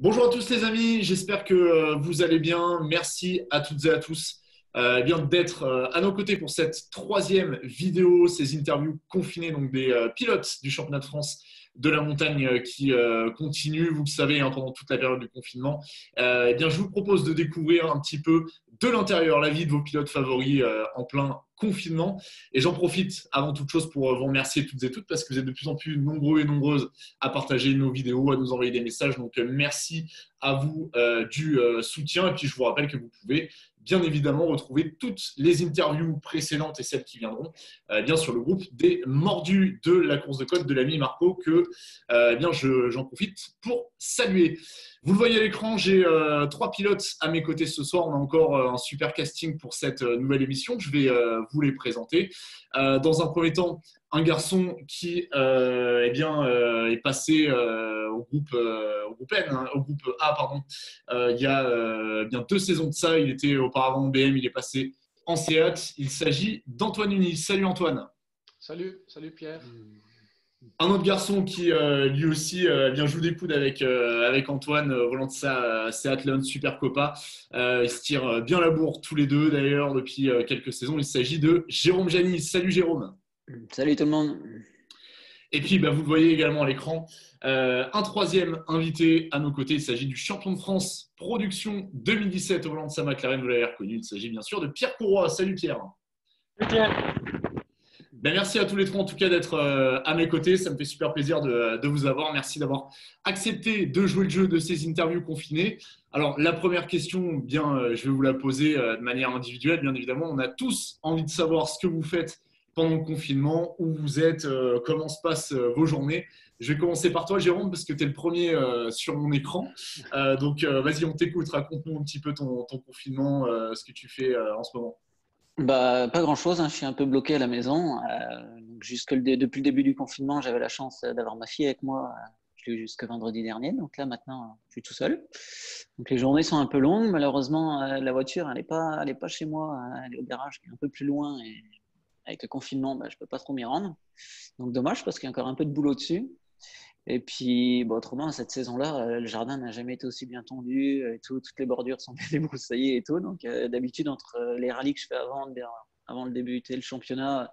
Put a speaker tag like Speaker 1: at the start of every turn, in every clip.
Speaker 1: Bonjour à tous les amis, j'espère que vous allez bien. Merci à toutes et à tous bien d'être à nos côtés pour cette troisième vidéo, ces interviews confinées donc des pilotes du championnat de France de la montagne qui continuent, vous le savez, hein, pendant toute la période du confinement. Je vous propose de découvrir un petit peu de l'intérieur la vie de vos pilotes favoris en plein confinement. Et j'en profite avant toute chose pour vous remercier toutes et toutes parce que vous êtes de plus en plus nombreux et nombreuses à partager nos vidéos, à nous envoyer des messages. Donc, merci à vous du soutien. Et puis, je vous rappelle que vous pouvez bien évidemment retrouver toutes les interviews précédentes et celles qui viendront bien sur le groupe des Mordus de la course de côte de l'ami Marco que j'en profite pour saluer. Vous le voyez à l'écran, j'ai trois pilotes à mes côtés ce soir. On a encore un super casting pour cette nouvelle émission. Je vais vous les présenter. Dans un premier temps, un garçon qui est passé au groupe N, hein, au groupe A, pardon. Il y a bien 2 saisons de ça. Il était auparavant en BM, il est passé en Seat. Il s'agit d'Antoine Unis. Salut Antoine.
Speaker 2: Salut Pierre.
Speaker 1: Un autre garçon qui lui aussi joue des coudes avec Antoine au volant de sa Seat Leon Super Copa. Ils se tirent bien la bourre tous les deux d'ailleurs depuis quelques saisons. Il s'agit de Jérôme Janis. Salut Jérôme.
Speaker 3: Salut tout le monde.
Speaker 1: Et puis, vous le voyez également à l'écran, un troisième invité à nos côtés. Il s'agit du champion de France production 2017 au volant de sa McLaren. Vous l'avez reconnu, il s'agit bien sûr de Pierre Courroy. Salut Pierre.
Speaker 4: Salut Pierre.
Speaker 1: Merci à tous les trois en tout cas d'être à mes côtés. Ça me fait super plaisir de vous avoir. Merci d'avoir accepté de jouer le jeu de ces interviews confinées. Alors, la première question, je vais vous la poser de manière individuelle, bien évidemment. On a tous envie de savoir ce que vous faites pendant le confinement, où vous êtes, comment se passent vos journées. Je vais commencer par toi, Jérôme, parce que tu es le premier sur mon écran. Vas-y, on t'écoute. Raconte-nous un petit peu ton confinement, ce que tu fais en ce moment.
Speaker 3: Pas grand-chose, hein. Je suis un peu bloqué à la maison. Depuis le début du confinement, j'avais la chance d'avoir ma fille avec moi. Je l'ai eu jusque vendredi dernier. Donc là, maintenant, je suis tout seul. Donc les journées sont un peu longues. Malheureusement, la voiture, elle est pas chez moi. Elle est au garage qui est un peu plus loin. Et avec le confinement, je ne peux pas trop m'y rendre. Donc dommage parce qu'il y a encore un peu de boulot dessus. Et puis, autrement, cette saison-là, le jardin n'a jamais été aussi bien tondu et tout. Toutes les bordures sont bien débroussaillées et tout. Donc, d'habitude, entre les rallyes que je fais avant de débuter le championnat,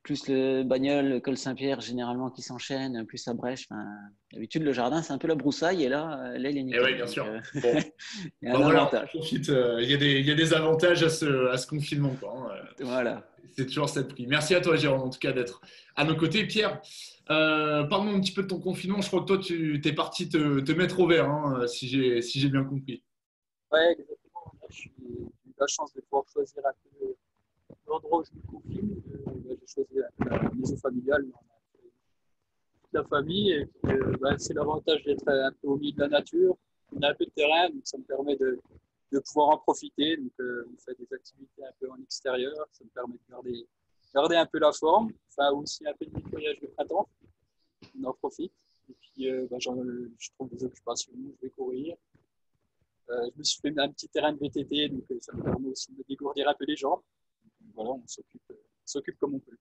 Speaker 3: plus le bagnole, le col Saint-Pierre, généralement, qui s'enchaîne, plus la brèche. D'habitude, le jardin, c'est un peu la broussaille. Et là, il est nickel.
Speaker 1: Et oui, bien sûr.
Speaker 3: Bon. Il y a un avantage.
Speaker 1: Profite, il y a des avantages à ce confinement, quoi, hein.
Speaker 3: Voilà.
Speaker 1: C'est toujours cette prix. Merci à toi, Jérôme, en tout cas, d'être à nos côtés. Pierre, parle-nous un petit peu de ton confinement. Je crois que toi, tu es parti te mettre au vert, hein, si j'ai bien compris.
Speaker 4: Oui, exactement. Là, j'ai eu la chance de pouvoir choisir un peu l'endroit où je me confine. J'ai choisi la maison familiale. On a toute la famille. Et puis, c'est l'avantage d'être un peu au milieu de la nature. On a un peu de terrain, donc ça me permet de pouvoir en profiter. Donc, on fait des activités un peu en extérieur. Ça me permet de garder un peu la forme. Enfin, aussi un peu de nettoyage de printemps. On en profite. Et puis, je trouve des occupations. Je vais courir. Je me suis fait un petit terrain de VTT, donc ça me permet aussi de dégourdir un peu les jambes. Voilà, on s'occupe comme on peut.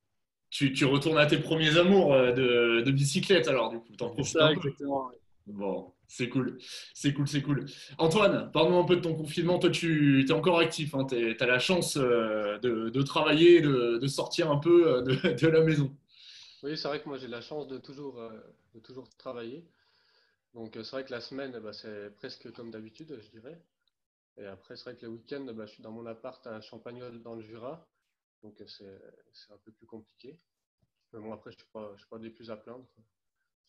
Speaker 1: Tu retournes à tes premiers amours de bicyclette, alors, du coup, t'en profites un peu.
Speaker 4: Exactement. Ouais.
Speaker 1: Bon, c'est cool. C'est cool. Antoine, parle-nous un peu de ton confinement. Toi, tu es encore actif, hein. Tu as la chance de travailler, de sortir un peu de la maison.
Speaker 2: Oui, c'est vrai que moi j'ai la chance de toujours travailler. Donc c'est vrai que la semaine, c'est presque comme d'habitude, je dirais. Et après, c'est vrai que le week-end, je suis dans mon appart à Champagnole dans le Jura. Donc c'est un peu plus compliqué. Mais bon, après, je suis pas des plus à plaindre.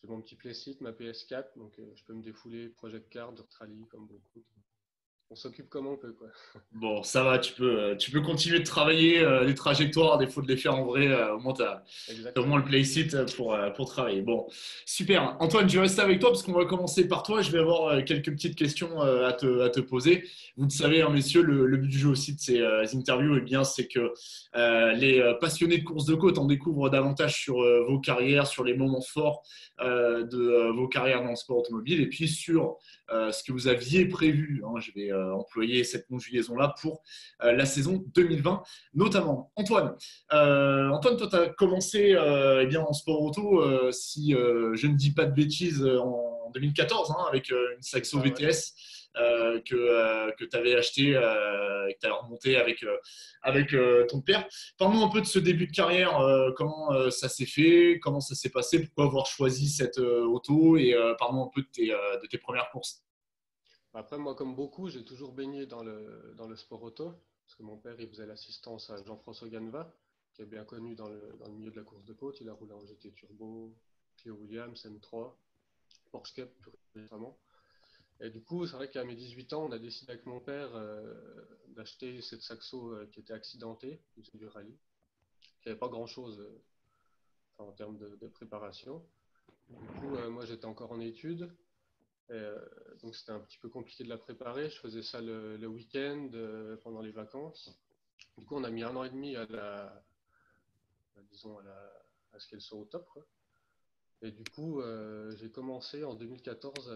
Speaker 2: J'ai mon petit Play-Sit, ma PS4, donc je peux me défouler Project Card, Dirt Rally, comme beaucoup. On s'occupe comme on peut, quoi.
Speaker 1: Bon, ça va, tu peux continuer de travailler les trajectoires, à défaut de les faire en vrai. Au moins, tu as au moins le play-sit pour travailler. Bon, super. Antoine, je vais rester avec toi parce qu'on va commencer par toi. Je vais avoir quelques petites questions à te poser. Vous le savez, hein, messieurs, le but du jeu aussi de ces interviews, c'est que les passionnés de course de côte en découvrent davantage sur vos carrières, sur les moments forts de vos carrières dans le sport automobile et puis sur ce que vous aviez prévu, hein. Je vais employer cette conjugaison-là pour la saison 2020 notamment. Antoine, toi, tu as commencé en sport auto, si je ne dis pas de bêtises, en 2014 hein, avec une Saxo
Speaker 2: Ah ouais.
Speaker 1: VTS que tu avais acheté et que tu as remonté avec ton père. Parle-nous un peu de ce début de carrière, comment ça s'est fait, comment ça s'est passé, pourquoi avoir choisi cette auto et parle-nous un peu de tes premières courses.
Speaker 2: Après, moi, comme beaucoup, j'ai toujours baigné dans le sport auto, parce que mon père, il faisait l'assistance à Jean-François Ganeva, qui est bien connu dans le milieu de la course de côte. Il a roulé en GT Turbo, Clio Williams, M3, Porsche Cup plus récemment. Et du coup, c'est vrai qu'à mes 18 ans, on a décidé avec mon père d'acheter cette Saxo qui était accidentée, qui faisait du rallye, qui n'avait pas grand-chose en termes de préparation. Du coup, moi, j'étais encore en études. Et, donc c'était un petit peu compliqué de la préparer. Je faisais ça le week-end, pendant les vacances. Du coup, on a mis 1 an et demi disons à ce qu'elle soit au top, quoi. Et du coup, j'ai commencé en 2014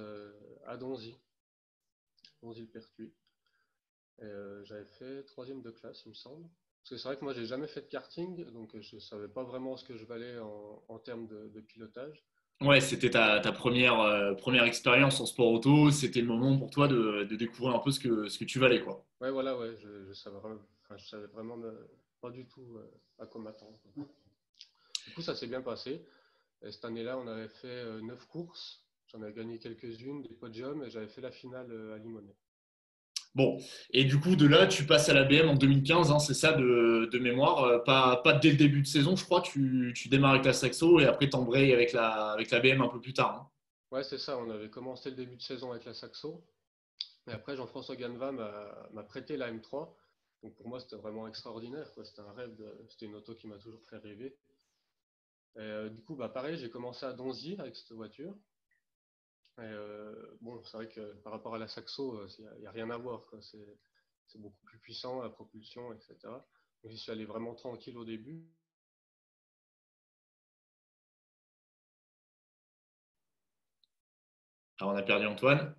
Speaker 2: à Donzy-le-Pertuis. Et j'avais fait troisième de classe, il me semble. Parce que c'est vrai que moi, j'ai jamais fait de karting, donc je savais pas vraiment ce que je valais en termes de pilotage.
Speaker 1: Ouais, c'était ta première expérience en sport auto. C'était le moment pour toi de découvrir un peu ce que tu valais, quoi.
Speaker 2: Ouais, voilà, ouais, je savais vraiment pas du tout à quoi m'attendre. Du coup, ça s'est bien passé. Et cette année-là, on avait fait 9 courses. J'en ai gagné quelques-unes, des podiums, et j'avais fait la finale à Limonest.
Speaker 1: Bon, et du coup, de là, tu passes à la BM en 2015, hein, c'est ça de mémoire. Pas dès le début de saison, je crois. Tu démarres avec la Saxo et après t'embrayes avec la BM un peu plus tard, hein.
Speaker 2: Ouais, c'est ça, on avait commencé le début de saison avec la Saxo. Et après, Jean-François Ganeva m'a prêté la M3. Donc pour moi, c'était vraiment extraordinaire, quoi. C'était un rêve, c'était une auto qui m'a toujours fait rêver. Et, du coup, bah, pareil, j'ai commencé à Donzy avec cette voiture. Et, bon, c'est vrai que par rapport à la Saxo, il n'y a rien à voir, quoi. C'est beaucoup plus puissant, la propulsion, etc. Donc j'y suis allé vraiment tranquille au début.
Speaker 1: Alors, on a perdu Antoine.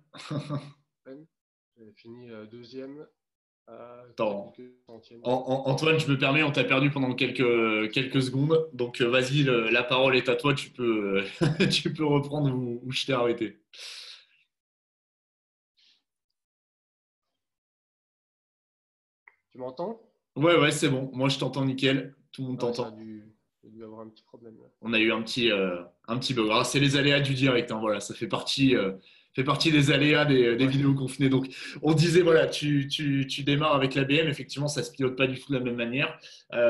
Speaker 2: J'ai fini deuxième à
Speaker 1: Attends.
Speaker 2: quelques centièmes.
Speaker 1: Antoine, je me permets, on t'a perdu pendant quelques secondes. Donc, vas-y, la parole est à toi. Tu peux reprendre où je t'ai arrêté.
Speaker 2: Tu m'entends?
Speaker 1: Ouais, ouais, c'est bon. Moi, je t'entends nickel. Tout le monde
Speaker 2: Ah ouais,
Speaker 1: t'entend.
Speaker 2: j'ai dû avoir un petit problème là.
Speaker 1: On a eu un petit bug. Alors, c'est les aléas du direct, hein, voilà, ça fait partie des aléas des
Speaker 2: Ouais,
Speaker 1: vidéos confinées. Donc, on disait, voilà, tu démarres avec la BM. Effectivement, ça ne se pilote pas du tout de la même manière.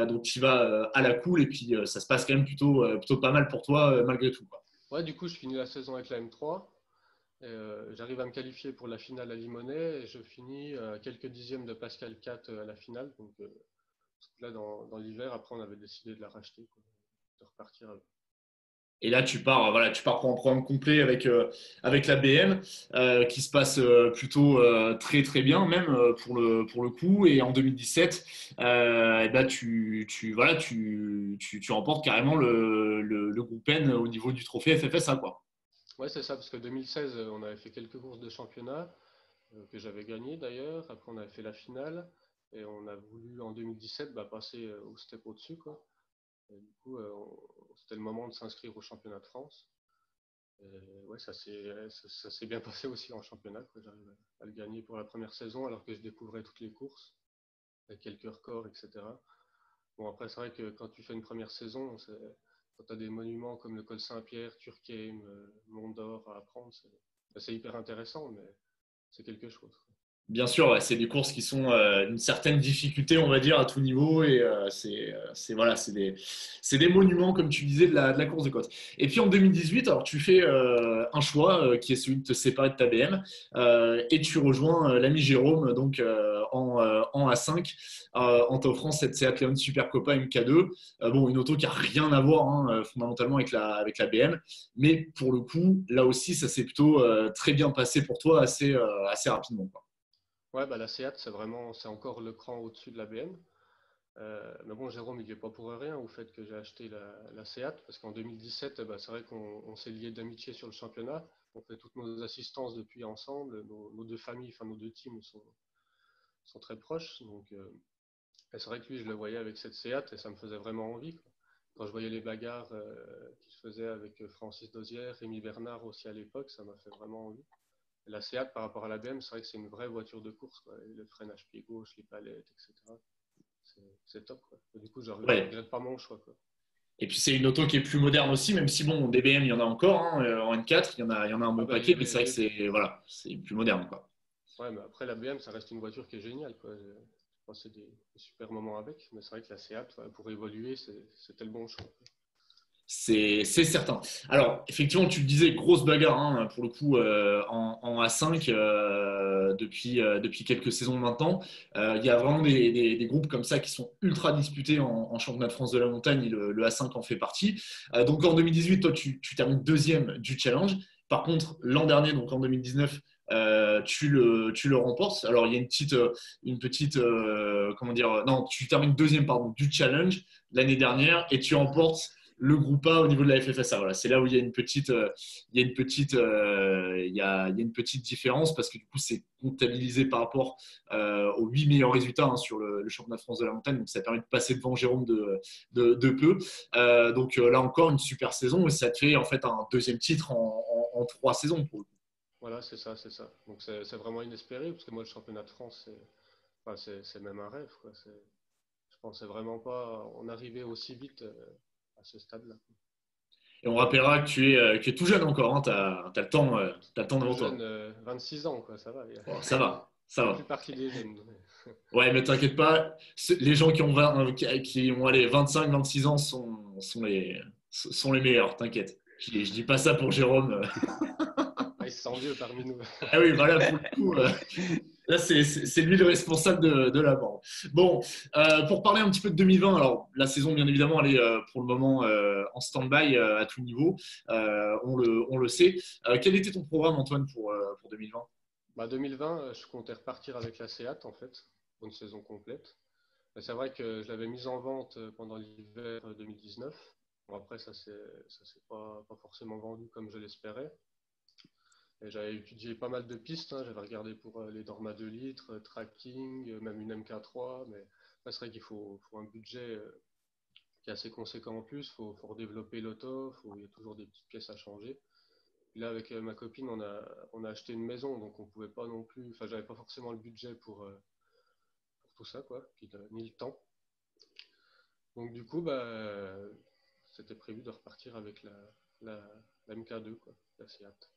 Speaker 1: Donc, tu vas à la cool et puis ça se passe quand même plutôt pas mal pour toi, malgré tout, quoi.
Speaker 2: ouais, du coup, je finis la saison avec la M3. Et, j'arrive à me qualifier pour la finale à Limonest et je finis à quelques dixièmes de Pascal 4 à la finale. Donc là, dans l'hiver, après, on avait décidé de la racheter, quoi, de repartir avec.
Speaker 1: Et là, tu pars pour un programme complet avec la BM qui se passe plutôt très très bien même pour le coup. Et en 2017, eh ben, tu remportes carrément le groupe N au niveau du trophée FFSA, quoi.
Speaker 2: Ouais, c'est ça, parce que 2016, on avait fait quelques courses de championnat que j'avais gagné d'ailleurs. Après, on avait fait la finale et on a voulu en 2017 bah, passer au step au-dessus, quoi. Et du coup, c'était le moment de s'inscrire au championnat de France. Et ouais, ça s'est bien passé aussi en championnat, quoi. J'arrive à le gagner pour la première saison alors que je découvrais toutes les courses, avec quelques records, etc. Bon, après, c'est vrai que quand tu fais une première saison, quand tu as des monuments comme le col Saint-Pierre, Turckheim, Mont d'Or à apprendre, c'est hyper intéressant, mais c'est quelque chose.
Speaker 1: Bien sûr, ouais, c'est des courses qui sont d'une certaine difficulté, on va dire, à tout niveau. Et voilà, c'est des monuments, comme tu disais, de la course de côte. Et puis en 2018, alors tu fais un choix qui est celui de te séparer de ta BM et tu rejoins l'ami Jérôme donc en A5 en t'offrant cette Seat Leon Super Copa MK2. Bon, une auto qui a rien à voir hein, fondamentalement avec la BM, mais pour le coup, là aussi, ça s'est plutôt très bien passé pour toi assez rapidement, quoi.
Speaker 2: Ouais, bah, la Seat, c'est encore le cran au-dessus de la BM. Mais bon, Jérôme, il n'y est pas pour rien au fait que j'ai acheté la Seat, parce qu'en 2017, bah, c'est vrai qu'on s'est liés d'amitié sur le championnat. On fait toutes nos assistances depuis ensemble. Nos deux familles, enfin nos deux teams sont très proches. Donc, et c'est vrai que lui, je le voyais avec cette Seat et ça me faisait vraiment envie, quoi. quand je voyais les bagarres qui se faisaient avec Francis Dozière, Rémi Bernard aussi à l'époque, ça m'a fait vraiment envie. Et la Seat par rapport à la BM, c'est vrai que c'est une vraie voiture de course, quoi. Et le freinage pied gauche, les palettes, etc. C'est top, quoi. Et du coup, je ne
Speaker 1: Ouais.
Speaker 2: regrette pas mon choix, quoi.
Speaker 1: Et puis c'est une auto qui est plus moderne aussi, même si bon, des BM, il y en a encore, hein, en N4, il y en a un bon paquet, mais c'est vrai que c'est plus moderne, quoi.
Speaker 2: Ouais, mais après la BM, ça reste une voiture qui est géniale, quoi. J'ai passé des super moments avec, mais c'est vrai que la Seat, pour évoluer, c'était le bon choix.
Speaker 1: C'est certain. Alors, effectivement, tu le disais, grosse bagarre hein, pour le coup en A5 depuis quelques saisons maintenant. Il y a vraiment des groupes comme ça qui sont ultra disputés en championnat de France de la montagne et le A5 en fait partie. Donc en 2018, toi, tu termines deuxième du challenge. Par contre, l'an dernier, donc en 2019, tu le remportes. Alors, il y a une petite comment dire, non, tu termines deuxième pardon, du challenge l'année dernière et tu remportes le groupe A au niveau de la FFSA. Voilà, c'est là où il y a une petite différence parce que du coup, c'est comptabilisé par rapport aux 8 meilleurs résultats hein, sur le championnat de France de la montagne. Donc, ça permet de passer devant Jérôme de peu. Donc, là encore, une super saison et ça te fait en fait un deuxième titre en 3 saisons pour le coup.
Speaker 2: Voilà, c'est ça. Donc, c'est vraiment inespéré parce que moi, le championnat de France, c'est même un rêve, quoi. Je pensais vraiment pas en arriver aussi vite à ce stade-là.
Speaker 1: Et on rappellera que tu es tout jeune encore, hein, tu as le temps, devant toi.
Speaker 2: Jeune, 26 ans, quoi, ça va.
Speaker 1: Bon, ça va, ça
Speaker 2: Je
Speaker 1: va.
Speaker 2: fais plus partie des jeunes.
Speaker 1: Ouais, mais t'inquiète pas, les gens qui ont, qui ont allez, 25, 26 ans sont les meilleurs, t'inquiète. Je dis pas ça pour Jérôme.
Speaker 2: Ah, il se sent vieux parmi nous.
Speaker 1: Ah oui, voilà, pour le coup, là, c'est lui le responsable de la bande. Bon, pour parler un petit peu de 2020, alors la saison, bien évidemment, elle est pour le moment en stand-by à tout niveau, on le sait. Quel était ton programme, Antoine, pour 2020?
Speaker 2: 2020, je comptais repartir avec la Seat, en fait, pour une saison complète. Mais c'est vrai que je l'avais mise en vente pendant l'hiver 2019. Bon, après, ça s'est pas forcément vendu comme je l'espérais. Et j'avais étudié pas mal de pistes, hein. J'avais regardé pour les Dorma 2 litres, tracking, même une MK3. Mais après, c'est vrai qu'il faut un budget qui est assez conséquent en plus. Faut redévelopper l'auto, il y a toujours des petites pièces à changer. Et là, avec ma copine, on a acheté une maison, donc on pouvait pas non plus. Enfin, j'avais pas forcément le budget pour tout ça, quoi, puis ni le temps. Donc du coup, c'était prévu de repartir avec la MK2, quoi, la Seat.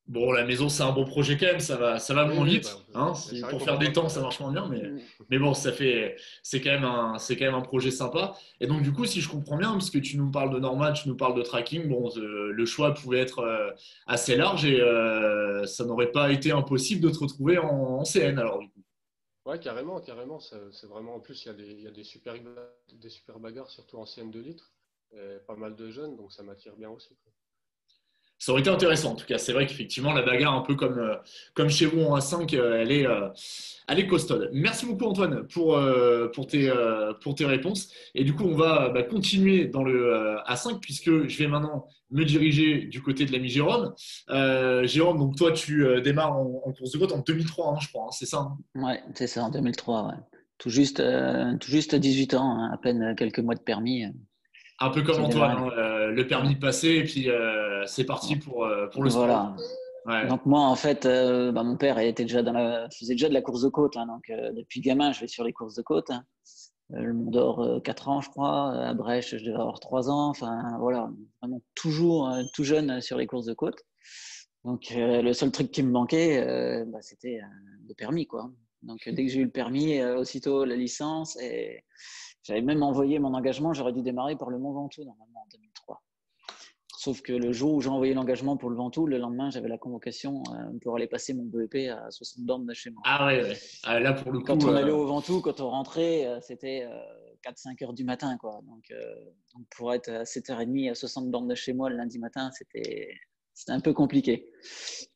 Speaker 1: Bon, la maison, c'est un bon projet quand même, ça va moins
Speaker 2: Oui,
Speaker 1: vite. Hein,
Speaker 2: c'est vrai
Speaker 1: pour
Speaker 2: qu'on
Speaker 1: faire
Speaker 2: voit
Speaker 1: des
Speaker 2: pas
Speaker 1: temps,
Speaker 2: trop
Speaker 1: ça
Speaker 2: ça.
Speaker 1: marche moins bien, mais bon, c'est quand même un projet sympa. Et donc, du coup, si je comprends bien, parce que tu nous parles de normal, tu nous parles de tracking, bon, le choix pouvait être assez large et ça n'aurait pas été impossible de te retrouver en CN, alors du coup.
Speaker 2: Ouais, carrément. C'est vraiment, en plus, il y a des super bagarres, surtout en CN2 litres. Et pas mal de jeunes, donc ça m'attire bien aussi, quoi.
Speaker 1: Ça aurait été intéressant, en tout cas. C'est vrai qu'effectivement, la bagarre, un peu comme chez vous en A5, elle est costaude. Merci beaucoup, Antoine, pour tes réponses. Et du coup, on va continuer dans le A5, puisque je vais maintenant me diriger du côté de l'ami Jérôme. Jérôme, donc toi, tu démarres en course de côte en 2003, hein, je crois, hein, c'est ça, hein?
Speaker 3: Ouais, c'est ça, en 2003. Ouais. Tout juste à 18 ans, hein, à peine quelques mois de permis.
Speaker 1: Un peu comme
Speaker 3: J'ai
Speaker 1: Antoine,
Speaker 3: démarré.
Speaker 1: hein, le permis passé, et puis c'est parti pour le sport.
Speaker 3: Voilà.
Speaker 1: Ouais.
Speaker 3: Donc moi, en fait, mon père faisait déjà de la course de côte. Hein, donc depuis gamin, je vais sur les courses de côte. Hein. Le Mont d'Or, 4 ans, je crois. À Brèche, je devais avoir 3 ans. Enfin, voilà, vraiment toujours tout jeune sur les courses de côte. Donc le seul truc qui me manquait, c'était le permis, quoi. Donc dès que j'ai eu le permis, aussitôt la licence. Et j'avais même envoyé mon engagement. J'aurais dû démarrer par le Mont Ventoux, normalement, en 2003. Sauf que le jour où j'ai envoyé l'engagement pour le Ventoux, le lendemain, j'avais la convocation pour aller passer mon BEP à 60 bornes de chez moi.
Speaker 1: Ah ouais, ouais. Ah, là, pour le coup.
Speaker 3: Quand on allait au Ventoux, quand on rentrait, c'était 4-5 heures du matin, quoi. Donc pour être à 7h30 à 60 bornes de chez moi le lundi matin, c'était un peu compliqué.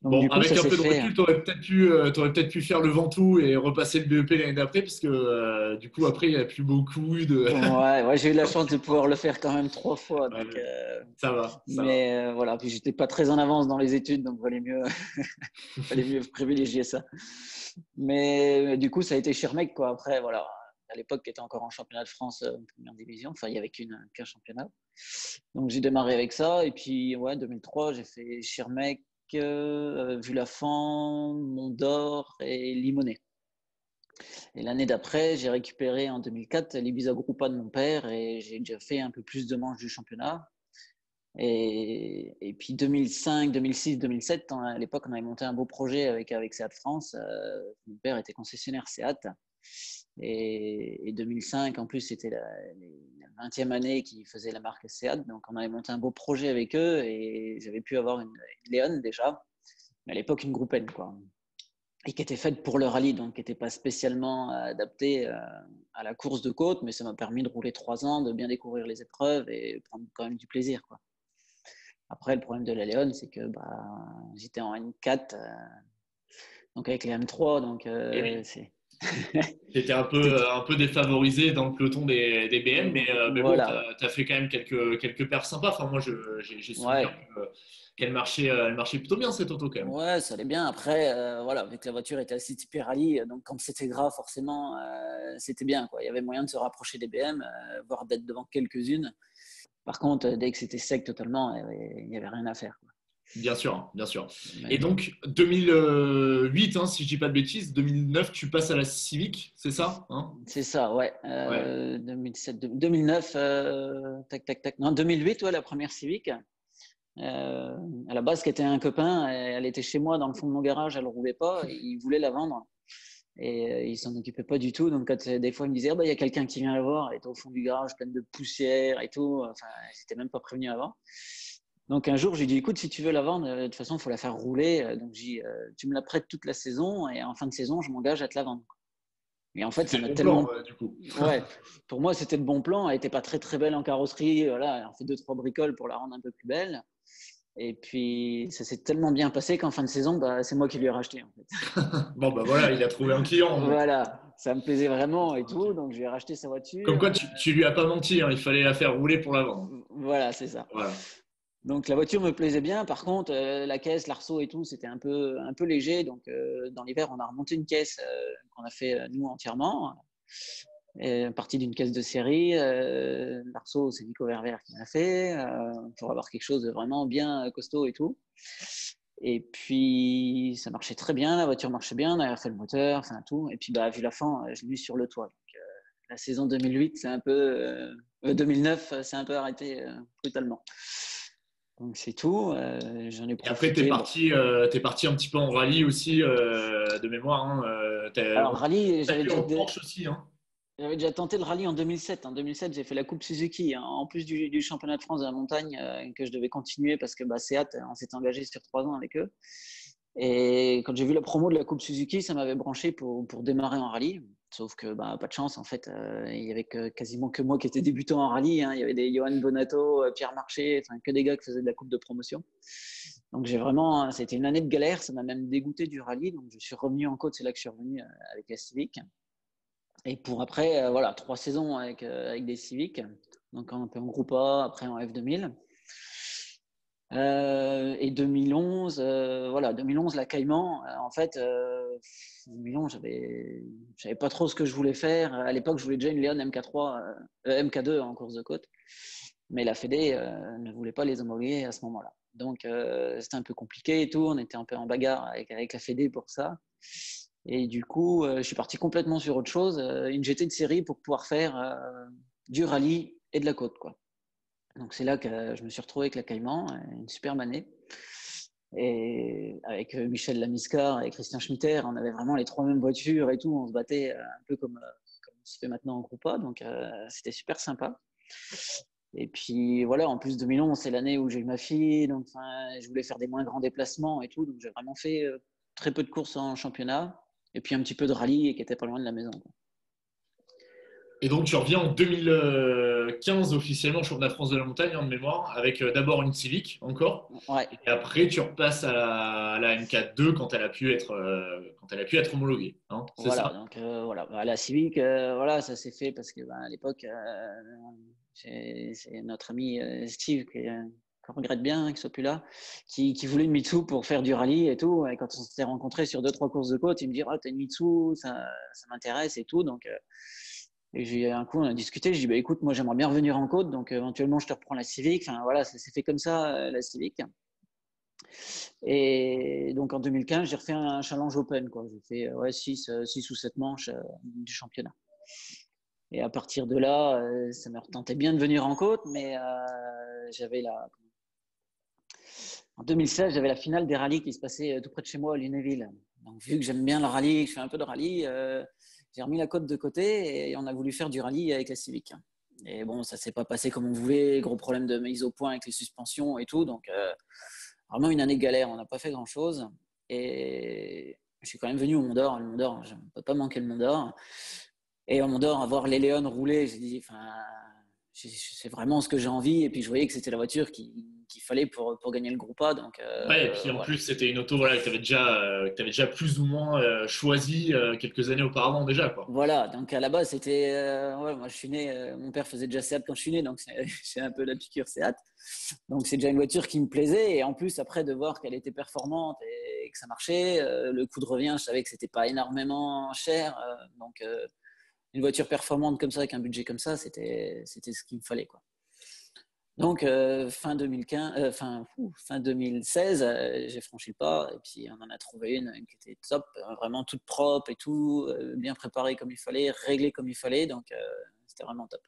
Speaker 3: Donc,
Speaker 1: bon,
Speaker 3: du coup,
Speaker 1: avec
Speaker 3: ça
Speaker 1: un
Speaker 3: s'est
Speaker 1: peu de
Speaker 3: fait.
Speaker 1: recul, tu aurais peut-être pu faire le Ventoux et repasser le BEP l'année d'après, parce que du coup, après, il n'y a plus beaucoup eu de.
Speaker 3: Ouais, j'ai eu la chance de pouvoir le faire quand même 3 fois. Donc,
Speaker 1: ça va.
Speaker 3: Mais voilà, puis j'étais pas très en avance dans les études, donc fallait mieux privilégier ça. Mais du coup, ça a été Schirmeck, quoi. Après, voilà, à l'époque qui était encore en championnat de France en première division. Enfin, il n'y avait qu'un championnat. Donc, j'ai démarré avec ça. Et puis, ouais, 2003, j'ai fait Schirmeck, Vullafan, Mont-d'Or et Limonest. Et l'année d'après, j'ai récupéré en 2004 l'Ibiza Gruppa de mon père et j'ai déjà fait un peu plus de manches du championnat. Et puis 2005, 2006, 2007, à l'époque, on avait monté un beau projet avec Seat France. Mon père était concessionnaire Seat. Et 2005, en plus, c'était la 20e année qu'ils faisaient la marque Seat. Donc, on avait monté un beau projet avec eux et j'avais pu avoir une Léon déjà. Mais à l'époque, une Groupe N, quoi. Et qui était faite pour le rallye, donc qui n'était pas spécialement adaptée à la course de côte, mais ça m'a permis de rouler 3 ans, de bien découvrir les épreuves et prendre quand même du plaisir, quoi. Après, le problème de la Léon, c'est que j'étais en N4, donc avec les M3, donc c'est…
Speaker 1: C'était un peu défavorisé dans le peloton des BM, mais
Speaker 3: voilà.
Speaker 1: Bon, tu as fait quand même quelques perfs sympas. Enfin, moi, j'ai souvenir
Speaker 3: Ouais.
Speaker 1: qu'elle marchait plutôt bien cette auto quand même.
Speaker 3: Ouais, ça allait bien. Après, voilà, vu que la voiture était assez typée rallye, donc quand c'était gras, forcément, c'était bien, quoi. Il y avait moyen de se rapprocher des BM, voire d'être devant quelques-unes. Par contre, dès que c'était sec totalement, il n'y avait rien à faire, quoi.
Speaker 1: Bien sûr, bien sûr.
Speaker 3: Mais
Speaker 1: Et donc, 2008, si je dis pas de bêtises, 2009, tu passes à la Civic, c'est ça, hein?
Speaker 3: c'est ça, ouais.
Speaker 1: Ouais.
Speaker 3: 2007, 2009, tac, tac, tac. Non, 2008, ouais, la première Civic. À la base, qui était un copain, elle était chez moi dans le fond de mon garage, elle ne roulait pas, et il voulait la vendre. Et il s'en occupait pas du tout. Donc, quand, des fois, il me disait, il y a quelqu'un qui vient la voir, elle était au fond du garage, pleine de poussière et tout. Enfin, j'étais même pas prévenu avant. Donc, un jour, j'ai dit, écoute, si tu veux la vendre, de toute façon, il faut la faire rouler. Donc, j'ai dit, tu me la prêtes toute la saison et en fin de saison, je m'engage à te la vendre. Et en fait, ça
Speaker 1: C'était
Speaker 3: m'a
Speaker 1: le bon
Speaker 3: tellement.
Speaker 1: plan, du coup.
Speaker 3: Ouais, pour moi, c'était le bon plan. Elle n'était pas très, très belle en carrosserie. Voilà, on fait 2-3 bricoles pour la rendre un peu plus belle. Et puis, ça s'est tellement bien passé qu'en fin de saison, c'est moi qui lui ai racheté, en fait.
Speaker 1: Bon, voilà, il a trouvé un client. Donc.
Speaker 3: Voilà, ça me plaisait vraiment et tout. Donc, j'ai racheté sa
Speaker 1: Comme
Speaker 3: voiture.
Speaker 1: quoi, tu lui as pas menti, il fallait la faire rouler pour la vendre.
Speaker 3: Voilà, c'est ça.
Speaker 1: Voilà.
Speaker 3: Donc, la voiture me plaisait bien. Par contre, la caisse, l'arceau et tout, c'était un peu léger. Donc, dans l'hiver, on a remonté une caisse qu'on a fait nous entièrement. Partie d'une caisse de série. L'arceau, c'est Nico Verver qui l'a fait pour avoir quelque chose de vraiment bien costaud et tout. Et puis, ça marchait très bien, la voiture marchait bien, on avait fait le moteur, enfin tout. Et puis, Vullafan, je l'ai mis sur le toit. Donc, la saison 2008, c'est un peu… 2009, c'est un peu arrêté brutalement. Donc, c'est tout. J'en ai
Speaker 1: Et après,
Speaker 3: profité.
Speaker 1: T'es parti un petit peu en rallye aussi, de mémoire.
Speaker 3: Alors, rallye,
Speaker 1: T'as eu en Porsche aussi.
Speaker 3: J'avais déjà tenté le rallye en 2007. En 2007, j'ai fait la Coupe Suzuki, en plus du championnat de France de la montagne que je devais continuer parce que Seat, on s'était engagé sur 3 ans avec eux. Et quand j'ai vu la promo de la Coupe Suzuki, ça m'avait branché pour démarrer en rallye. Sauf que pas de chance, en fait. Il y avait quasiment que moi qui étais débutant en rallye. Il y avait des Johan Bonato, Pierre Marché, que des gars qui faisaient de la Coupe de promotion. Donc c'était une année de galère. Ça m'a même dégoûté du rallye. Donc je suis revenu en côte. C'est là que je suis revenu avec la Civic. Et pour après, 3 saisons avec des Civics, donc un peu en groupe A, après en F2000. Et 2011, 2011, la Cayman, en fait, 2011, j'avais pas trop ce que je voulais faire. À l'époque, je voulais déjà une Léon MK3, MK2 en course de côte, mais la Fédé ne voulait pas les homologuer à ce moment-là. Donc, c'était un peu compliqué et tout. On était un peu en bagarre avec la Fédé pour ça. Et du coup, je suis parti complètement sur autre chose, une GT de série pour pouvoir faire du rallye et de la côte, quoi. Donc, c'est là que je me suis retrouvé avec la Cayman, une superbe année. Et avec Michel Lamiscar et Christian Schmitter, on avait vraiment les 3 mêmes voitures et tout. On se battait un peu comme on se fait maintenant en groupe A. Donc, c'était super sympa. Et puis, voilà, en plus, 2011, c'est l'année où j'ai eu ma fille. Donc, je voulais faire des moins grands déplacements et tout. Donc, j'ai vraiment fait très peu de courses en championnat. Et puis un petit peu de rallye qui était pas loin de la maison, quoi.
Speaker 1: Et donc, tu reviens en 2015 officiellement championnat de France de la montagne, de mémoire, avec d'abord une Civic encore.
Speaker 3: Ouais.
Speaker 1: Et après, tu repasses à la MK2 quand elle a pu être homologuée. C'est
Speaker 3: voilà,
Speaker 1: ça.
Speaker 3: donc la Civic, ça s'est fait parce que à l'époque, c'est notre ami Steve qu'on regrette bien, qui soit plus là, qui voulait une Mitsu pour faire du rallye et tout. Et quand on s'était rencontrés sur 2-3 courses de côte, il me dit, t'as une Mitsu, ça m'intéresse et tout. Donc Et un coup, on a discuté. Je dis, bah, écoute, moi, j'aimerais bien revenir en côte. Donc, éventuellement, je te reprends la Civic. Enfin, voilà, ça s'est fait comme ça, la Civic. Et donc, en 2015, j'ai refait un challenge open, quoi. J'ai fait 6 ou 7 manches du championnat. Et à partir de là, ça me retentait bien de venir en côte. Mais en 2016, j'avais la finale des rallyes qui se passait tout près de chez moi, à Lunéville. Donc, vu que j'aime bien le rallye, que je fais un peu de rallye, j'ai remis la côte de côté et on a voulu faire du rallye avec la Civic. Et bon, ça ne s'est pas passé comme on voulait. Gros problème de mise au point avec les suspensions et tout. Donc, vraiment une année galère. On n'a pas fait grand-chose. Et je suis quand même venu au Mont d'Or. Le Mont d'Or, je ne peux pas manquer le Mont d'Or. Et au Mont d'Or, à voir les Léon rouler, j'ai dit, c'est vraiment ce que j'ai envie. Et puis, je voyais que c'était la voiture qu'il fallait pour gagner le groupe A. Donc,
Speaker 1: Ouais, et puis en plus, c'était une auto voilà, que tu avais déjà plus ou moins choisi quelques années auparavant déjà, quoi.
Speaker 3: Voilà, donc à la base, c'était. Moi, je suis né, mon père faisait déjà Seat quand je suis né, donc c'est un peu la piqûre Seat. Donc, c'est déjà une voiture qui me plaisait. Et en plus, après, de voir qu'elle était performante et que ça marchait, le coût de revient, je savais que c'était pas énormément cher. Donc, une voiture performante comme ça, avec un budget comme ça, c'était ce qu'il me fallait, quoi. Donc, fin 2016, j'ai franchi le pas et puis on en a trouvé une qui était top, vraiment toute propre et tout, bien préparée comme il fallait, réglée comme il fallait. Donc, c'était vraiment top.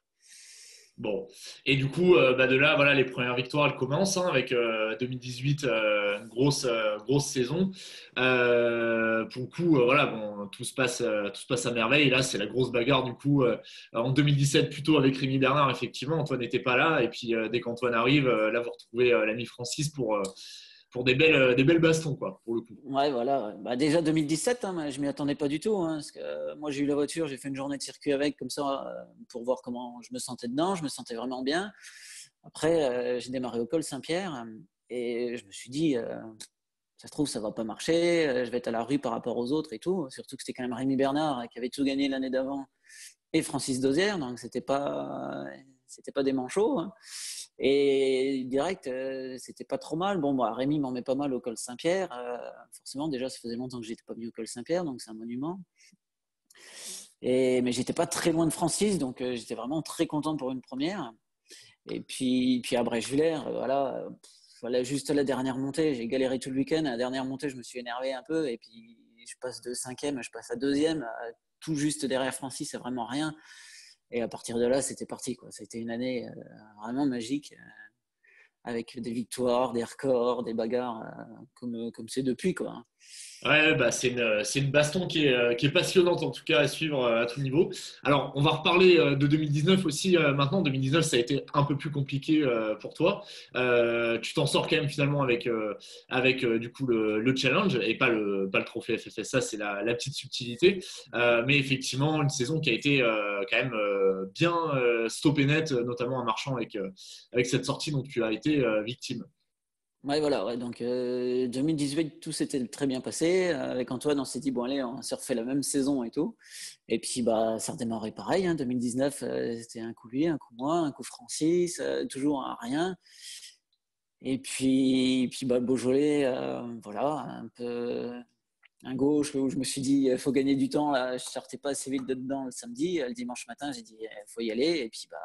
Speaker 1: Bon, et du coup, de là, voilà, les premières victoires, elles commencent hein, avec 2018, une grosse saison. Pour le coup, voilà, bon, tout se passe à merveille. Et là, c'est la grosse bagarre du coup. En 2017, plutôt avec Rémi Bernard, effectivement, Antoine n'était pas là. Et puis, dès qu'Antoine arrive, là, vous retrouvez l'ami Francis pour des belles bastons, quoi, pour le coup.
Speaker 3: Ouais, voilà. Bah, déjà 2017, hein, je m'y attendais pas du tout. Hein, parce que moi, j'ai eu la voiture, j'ai fait une journée de circuit avec, comme ça, pour voir comment je me sentais dedans. Je me sentais vraiment bien. Après, j'ai démarré au col Saint-Pierre et je me suis dit, ça se trouve, ça va pas marcher. Je vais être à la rue par rapport aux autres et tout. Surtout que c'était quand même Rémi Bernard qui avait tout gagné l'année d'avant et Francis Dozière, donc c'était pas des manchots. Hein. Et direct, c'était pas trop mal. Bon, bah, Rémi m'en met pas mal au col Saint-Pierre. Forcément, déjà, ça faisait longtemps que j'étais pas venu au col Saint-Pierre, donc c'est un monument. Mais j'étais pas très loin de Francis, donc j'étais vraiment très content pour une première. Et puis à Brèche-Villers, voilà, juste à la dernière montée, j'ai galéré tout le week-end. À la dernière montée, je me suis énervé un peu, et puis je passe de 5e, je passe à 2e, tout juste derrière Francis, c'est vraiment rien. Et à partir de là, c'était parti, quoi. C'était une année vraiment magique, avec des victoires, des records, des bagarres, comme c'est depuis, quoi.
Speaker 1: Ouais, bah c'est une baston qui est passionnante en tout cas à suivre à tout niveau. Alors, on va reparler de 2019 aussi maintenant. 2019, ça a été un peu plus compliqué pour toi. Tu t'en sors quand même finalement avec du coup le challenge et pas le trophée FFSA, c'est la petite subtilité. Mais effectivement, une saison qui a été quand même bien stoppée net, notamment en marchant avec cette sortie dont tu as été victime.
Speaker 3: Ouais, voilà, ouais. Donc 2018, tout s'était très bien passé. Avec Antoine, on s'est dit, bon, allez, on s'est refait la même saison et tout. Et puis, bah, ça redémarrait pareil. Hein. 2019, c'était un coup lui, un coup moi, un coup Francis, toujours un rien. Et puis bah, Beaujolais, voilà, un peu un gauche où je me suis dit, il faut gagner du temps. Là, je ne sortais pas assez vite de dedans le samedi. Le dimanche matin, j'ai dit, il faut y aller. Et puis, bah,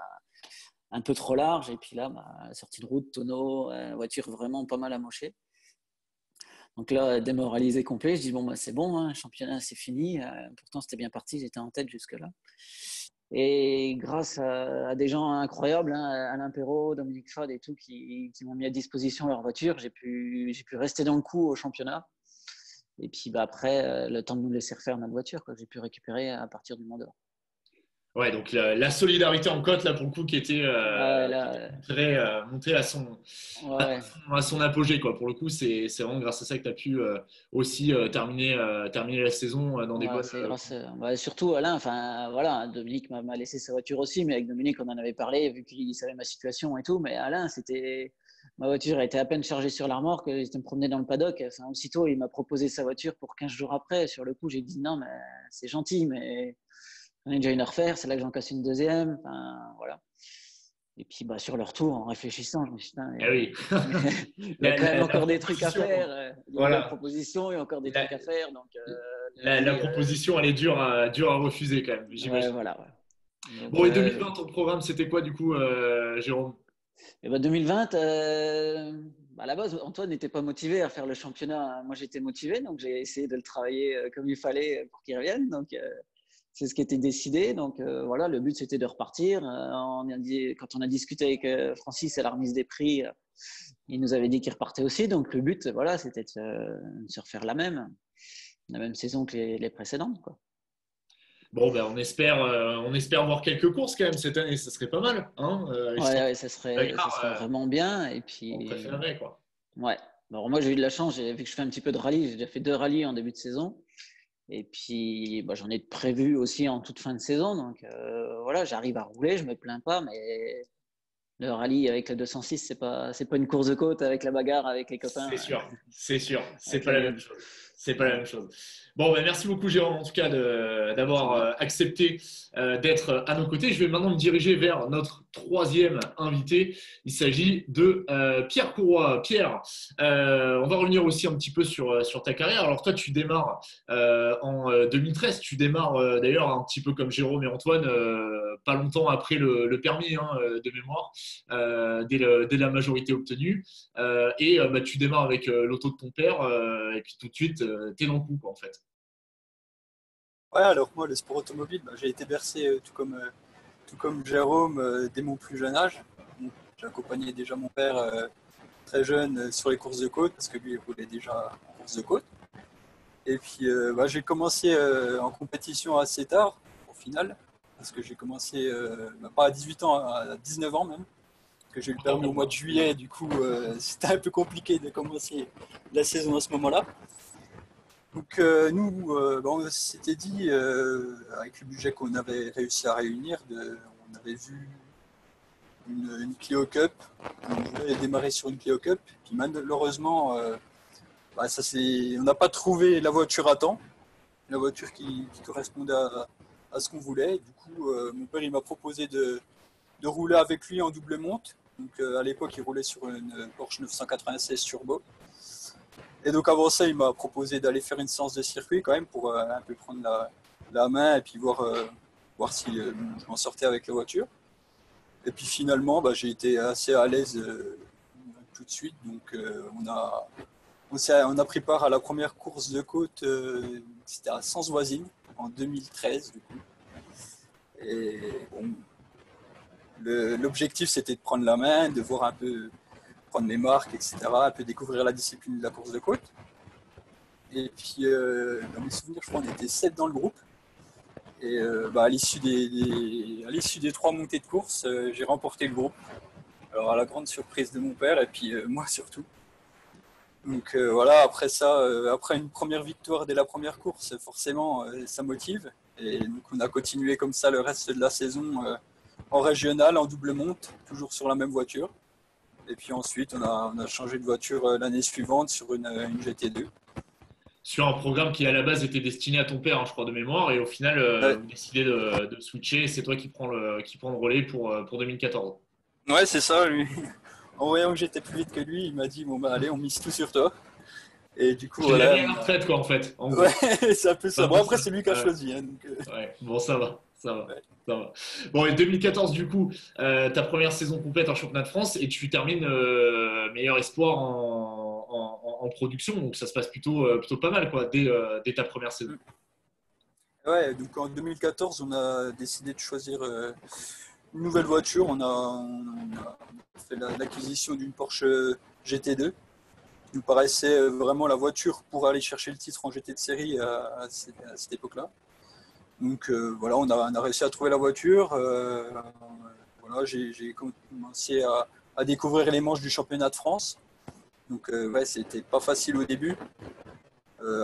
Speaker 3: un peu trop large. Et puis là, bah, sortie de route, tonneau, voiture vraiment pas mal amochée. Donc là, démoralisé complet, je dis bon, bah, c'est bon, hein, championnat, c'est fini. Pourtant, c'était bien parti, j'étais en tête jusque-là. Et grâce à des gens incroyables, hein, Alain Perrault, Dominique Fad et tout, qui m'ont mis à disposition leur voiture, j'ai pu rester dans le coup au championnat. Et puis bah, après, le temps de nous laisser refaire notre voiture, quoi, j'ai pu récupérer à partir du Mont d'Or.
Speaker 1: Ouais, donc la solidarité en côte, là, pour le coup, qui était montée à son apogée, quoi. Pour le coup, c'est vraiment grâce à ça que tu as pu aussi terminer la saison dans des bonnes…
Speaker 3: surtout Alain, voilà, Dominique m'a laissé sa voiture aussi, mais avec Dominique, on en avait parlé, vu qu'il savait ma situation et tout. Mais Alain, ma voiture était à peine chargée sur la remorque, j'étais me promener dans le paddock. Aussitôt, il m'a proposé sa voiture pour 15 jours après. Sur le coup, j'ai dit non, mais c'est gentil, mais… J'en ai déjà une à refaire, c'est là que j'en casse une deuxième. Voilà. Et puis bah, sur le retour, en réfléchissant, je me suis dit, il y a quand même encore des trucs à faire. Il y a une proposition, il y a encore des trucs à faire. Donc,
Speaker 1: la proposition, elle est dure à refuser quand même.
Speaker 3: Ouais, voilà. Donc,
Speaker 1: Bon, et 2020, ton programme, c'était quoi du coup, Jérôme?
Speaker 3: et ben 2020, à la base, Antoine n'était pas motivé à faire le championnat. Moi, j'étais motivé, donc j'ai essayé de le travailler comme il fallait pour qu'il revienne. Donc, c'est ce qui était décidé. Donc, voilà, le but, c'était de repartir. Quand on a discuté avec Francis à la remise des prix, il nous avait dit qu'il repartait aussi. Donc, le but, voilà, c'était de se refaire la même saison que les précédentes, quoi.
Speaker 1: Bon, ben, on espère voir quelques courses quand même cette année, ça serait pas mal, hein,
Speaker 3: Ouais,
Speaker 1: histoire
Speaker 3: ouais,
Speaker 1: de
Speaker 3: ça serait vraiment bien. Et
Speaker 1: on
Speaker 3: puis,
Speaker 1: préférerait quoi.
Speaker 3: ouais. Alors, moi, j'ai eu de la chance, vu que je fais un petit peu de rallye, j'ai déjà fait 2 rallyes en début de saison. Et puis, bah, j'en ai prévu aussi en toute fin de saison. Donc, voilà, j'arrive à rouler, je me plains pas. Mais le rallye avec le 206, c'est pas une course de côte avec la bagarre avec les copains,
Speaker 1: C'est sûr, c'est
Speaker 3: avec
Speaker 1: pas
Speaker 3: les
Speaker 1: la même
Speaker 3: gars.
Speaker 1: chose. C'est pas la
Speaker 3: Ouais,
Speaker 1: même chose. Bon, ben, merci beaucoup, Jérôme, en tout cas,
Speaker 3: c'est
Speaker 1: d'avoir
Speaker 3: moi.
Speaker 1: accepté d'être à nos côtés. Je vais maintenant me diriger vers notre troisième invité. Il s'agit de Pierre Courroy. Pierre, on va revenir aussi un petit peu sur ta carrière. Alors, toi, tu démarres en 2013. Tu démarres d'ailleurs un petit peu comme Jérôme et Antoine, pas longtemps après le permis hein, de mémoire, dès la majorité obtenue. Bah, tu démarres avec l'auto de ton père et puis tout de suite, t'es dans le coup, quoi, en fait.
Speaker 4: Ouais, alors moi, le sport automobile, j'ai été bercé tout comme Jérôme dès mon plus jeune âge. Donc, j'accompagnais déjà mon père très jeune sur les courses de côte parce que lui, il roulait déjà en courses de côte. Et puis, j'ai commencé en compétition assez tard, au final, parce que j'ai commencé pas à 18 ans, à 19 ans même, parce que j'ai eu le permis au mois de juillet, du coup, c'était un peu compliqué de commencer la saison à ce moment-là. Donc, nous, on s'était dit, avec le budget qu'on avait réussi à réunir, on avait vu une Clio Cup, on voulait démarrer sur une Clio Cup, puis malheureusement, on n'a pas trouvé la voiture à temps, la voiture qui correspondait à ce qu'on voulait. Du coup, mon père il m'a proposé de rouler avec lui en double monte. Donc, à l'époque, il roulait sur une Porsche 996 Turbo. Et donc, avant ça, il m'a proposé d'aller faire une séance de circuit quand même pour un peu prendre la main et puis voir si je m'en sortais avec la voiture. Et puis finalement, j'ai été assez à l'aise tout de suite. Donc, on a pris part à la première course de côte, c'était à Sens-Voisine en 2013 du coup. Et bon, l'objectif c'était de prendre la main, de voir un peu, prendre mes marques, etc., un peu découvrir la discipline de la course de côte. Et puis dans mes souvenirs, je crois qu'on était 7 dans le groupe. Et à l'issue des 3 montées de course, j'ai remporté le groupe. Alors à la grande surprise de mon père et puis moi surtout. Donc voilà, après ça, après une première victoire dès la première course, forcément, ça motive. Et donc on a continué comme ça le reste de la saison en régional, en double monte, toujours sur la même voiture. Et puis ensuite, on a changé de voiture l'année suivante sur une GT2.
Speaker 1: Sur un programme qui à la base était destiné à ton père, hein, je crois, de mémoire, et au final,
Speaker 4: Ouais,
Speaker 1: vous décidez de switcher, et c'est toi qui prend le relais pour 2014.
Speaker 4: ouais, c'est ça, lui. En voyant que j'étais plus vite que lui, il m'a dit, bon allez, on mise tout sur toi. Et du coup,
Speaker 1: J'ai
Speaker 4: voilà.
Speaker 1: gagné la retraite, quoi, en fait, en
Speaker 4: Ouais,
Speaker 1: gros.
Speaker 4: c'est un peu
Speaker 1: C'est
Speaker 4: ça.
Speaker 1: un
Speaker 4: Bon,
Speaker 1: peu
Speaker 4: après,
Speaker 1: ça.
Speaker 4: c'est lui qui a choisi. Hein, donc,
Speaker 1: Ouais. Bon, ça va, ça va,
Speaker 4: ouais.
Speaker 1: ça va. Bon, et 2014, du coup, ta première saison complète en championnat de France, et tu termines meilleur espoir en production, donc ça se passe plutôt pas mal, quoi, dès ta première saison.
Speaker 4: Ouais, donc en 2014, on a décidé de choisir une nouvelle voiture. On a fait l'acquisition d'une Porsche GT2. Qui nous paraissait vraiment la voiture pour aller chercher le titre en GT de série à cette époque-là. Donc voilà, on a réussi à trouver la voiture. Voilà, j'ai commencé à découvrir les manches du championnat de France. Donc ouais, c'était pas facile au début.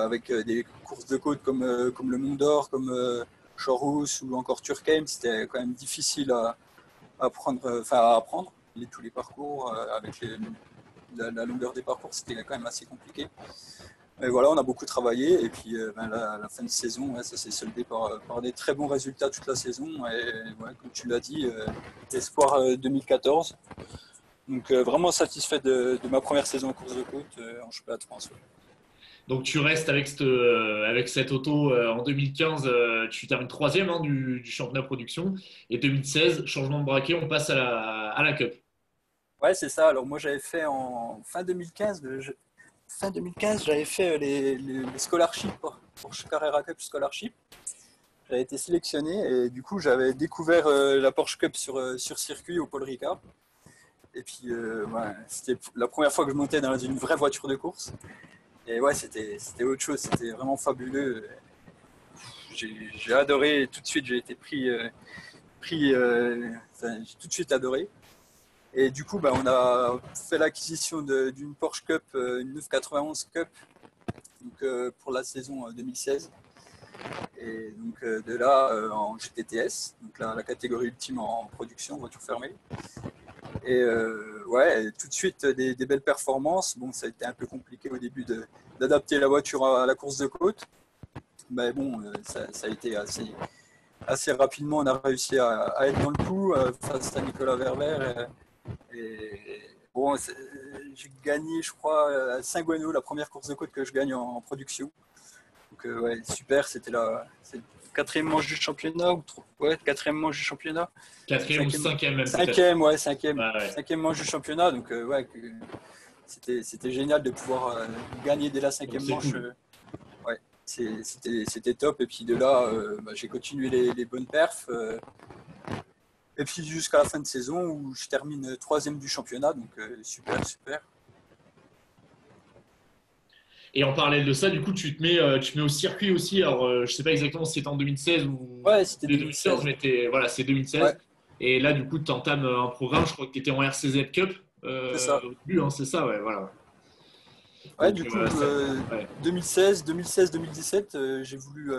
Speaker 4: Avec des courses de côte comme le Mont d'Or, comme Chorus ou encore Turkheim, c'était quand même difficile à apprendre. Tous les parcours, avec la longueur des parcours, c'était quand même assez compliqué. Mais voilà, on a beaucoup travaillé et puis la fin de saison, ouais, ça s'est soldé par des très bons résultats toute la saison. Et ouais, comme tu l'as dit, espoir 2014. Donc vraiment satisfait de ma première saison en course de côte en championnat de France. Ouais.
Speaker 1: Donc tu restes avec cette auto en 2015, tu termines troisième hein, du championnat production. Et 2016, changement de braquet, on passe à la Cup.
Speaker 4: Ouais, c'est ça. Alors moi j'avais fait en fin 2015, j'avais fait les scholarships pour Carrera Cup Scholarship. J'avais été sélectionné et du coup j'avais découvert la Porsche Cup sur circuit au Paul Ricard. Et puis ouais, c'était la première fois que je montais dans une vraie voiture de course. Et ouais, c'était autre chose, c'était vraiment fabuleux. J'ai adoré et tout de suite j'ai été j'ai tout de suite adoré. Et du coup, bah, on a fait l'acquisition d'une Porsche Cup, une 991 Cup, donc, pour la saison 2016. Et donc de là en GTTS, donc la catégorie ultime en production, voiture fermée. Et ouais, tout de suite des belles performances. Bon, ça a été un peu compliqué au début d'adapter la voiture à la course de côte. Mais bon, ça a été assez rapidement. On a réussi à être dans le coup face à Nicolas Verver. Et bon, j'ai gagné, je crois, à Saint-Guano, la première course de côte que je gagne en production. Donc ouais, super, c'est le quatrième manche du championnat ouais, quatrième manche du championnat.
Speaker 1: Quatrième ou cinquième même peut-être.
Speaker 4: Cinquième, ouais, cinquième,
Speaker 1: Ouais.
Speaker 4: cinquième manche du championnat. Donc ouais, c'était génial de pouvoir gagner dès la cinquième manche.
Speaker 1: Cool.
Speaker 4: Ouais, c'était top. Et puis de là, bah, j'ai continué les bonnes perfs. Et puis jusqu'à la fin de saison où je termine troisième du championnat. Donc super.
Speaker 1: Et en parallèle de ça, du coup, tu te mets au circuit aussi. Alors, je sais pas exactement si c'était en 2016 ou
Speaker 4: Ouais, c'était
Speaker 1: 2015,
Speaker 4: 2016.
Speaker 1: mais voilà, c'est 2016.
Speaker 4: Ouais.
Speaker 1: Et là, du coup, tu entames un programme. Je crois que tu étais en RCZ Cup
Speaker 4: C'est ça.
Speaker 1: au début, hein, c'est ça, ouais, voilà.
Speaker 4: Ouais,
Speaker 1: Donc,
Speaker 4: du coup,
Speaker 1: ouais.
Speaker 4: 2016-2017, j'ai voulu,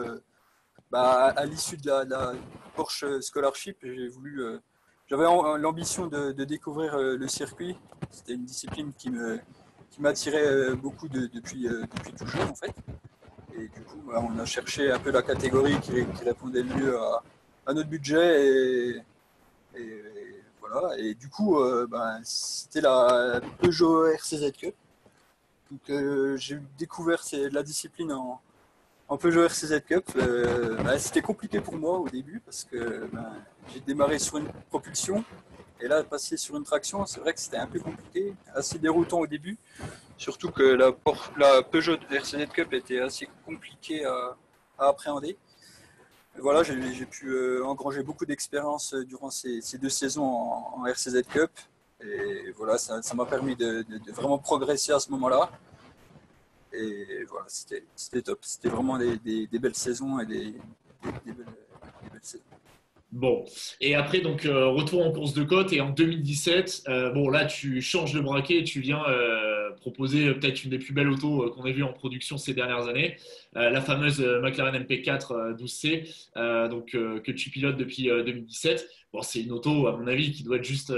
Speaker 4: bah, à l'issue de la Porsche Scholarship, j'avais l'ambition de découvrir le circuit. C'était une discipline qui m'attirait beaucoup depuis toujours, en fait. Et du coup, bah, on a cherché un peu la catégorie qui répondait le mieux à notre budget. Et voilà. Et du coup, bah, c'était la Peugeot RCZ Cup. Donc j'ai découvert la discipline en Peugeot RCZ Cup. Bah, c'était compliqué pour moi au début parce que bah, j'ai démarré sur une propulsion et là passer sur une traction, c'est vrai que c'était un peu compliqué, assez déroutant au début. Surtout que la Peugeot RCZ Cup était assez compliquée à appréhender. Et voilà, j'ai pu engranger beaucoup d'expérience durant ces 2 saisons en RCZ Cup. Et voilà, ça m'a permis de vraiment progresser à ce moment-là. Et voilà, c'était top. C'était vraiment des belles saisons et des belles saisons.
Speaker 1: Bon, et après, donc, retour en course de côte. Et en 2017, bon, là, tu changes de braquet et tu viens proposer peut-être une des plus belles autos qu'on ait vues en production ces dernières années, la fameuse McLaren MP4 12C, donc, que tu pilotes depuis 2017. Bon, c'est une auto, à mon avis, qui doit être juste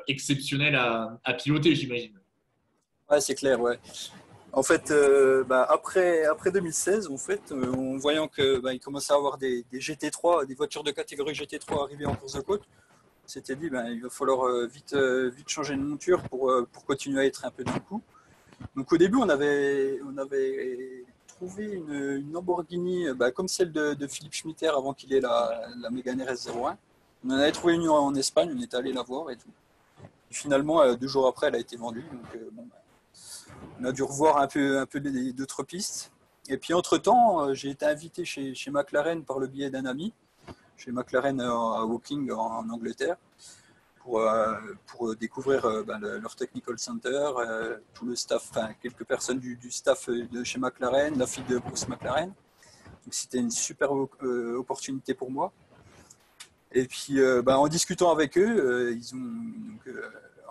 Speaker 1: exceptionnelle à piloter, j'imagine.
Speaker 4: Ouais, c'est clair, ouais. En fait, bah, après 2016, en fait, en voyant que bah, il commençait à avoir des GT3, des voitures de catégorie GT3 arrivées en course de côte, on s'était dit bah, il va falloir vite changer de monture pour continuer à être un peu dans le coup. Donc au début, on avait trouvé une Lamborghini bah, comme celle de Philippe Schmitter avant qu'il ait la Mégane RS01. On en avait trouvé une en Espagne, on est allé la voir et tout. Et finalement, 2 jours après, elle a été vendue. Donc, bon, bah, on a dû revoir un peu d'autres pistes. Et puis entre-temps, j'ai été invité chez McLaren par le biais d'un ami, chez McLaren à Woking en Angleterre, pour découvrir bah, leur technical center, tout le staff, enfin quelques personnes du staff de chez McLaren, la fille de Bruce McLaren. Donc c'était une super opportunité pour moi. Et puis bah, en discutant avec eux,